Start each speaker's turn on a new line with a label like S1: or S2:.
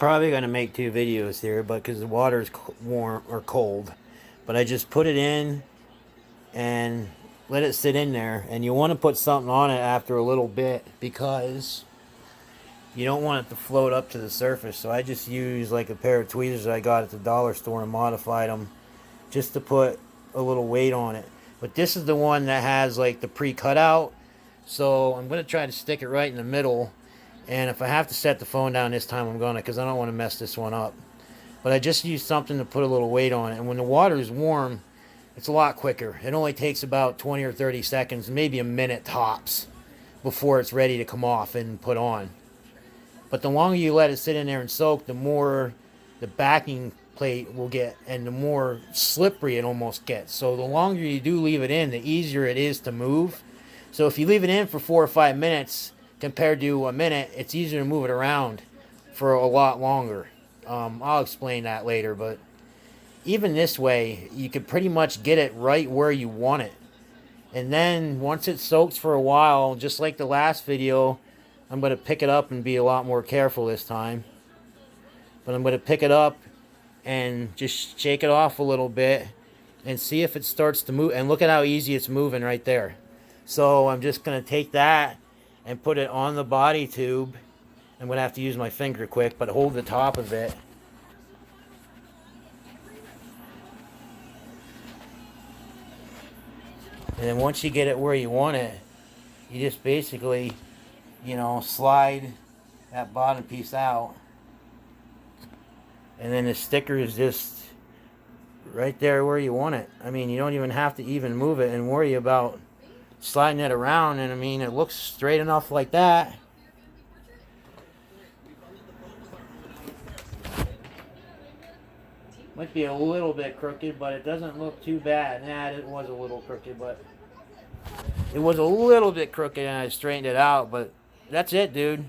S1: Probably going to make two videos here, but because the water is warm or cold. But I just put it in and let it sit in there. And you want to put something on it after a little bit because you don't want it to float up to the surface. So I just use like a pair of tweezers I got at the dollar store and modified them just to put a little weight on it. But this is the one that has like the pre-cut out. So I'm going to try to stick it right in the middle. And if I have to set the phone down this time, I'm going to, because I don't want to mess this one up. But I just used something to put a little weight on it. And when the water is warm, it's a lot quicker. It only takes about 20 or 30 seconds, maybe a minute tops, before it's ready to come off and put on. But the longer you let it sit in there and soak, the more the backing plate will get and the more slippery it almost gets. So the longer you do leave it in, the easier it is to move. So if you leave it in for 4 or 5 minutes compared to a minute, it's easier to move it around for a lot longer. I'll explain that later, but even this way, you can pretty much get it right where you want it. And then once it soaks for a while, just like the last video, I'm going to pick it up and be a lot more careful this time. But I'm going to pick it up and just shake it off a little bit and see if it starts to move. And look at how easy it's moving right there. So I'm just going to take that and put it on the body tube. I'm going to have to use my finger quick, but hold the top of it. And then once you get it where you want it, you just basically, slide that bottom piece out. And then the sticker is just right there where you want it. I mean, you don't even have to even move it and worry about sliding it around. And I mean, it looks straight enough like that. Might be a little bit crooked, but it doesn't look too bad. Nah, it was a little crooked, but it was a little bit crooked and I straightened it out. But that's it, dude.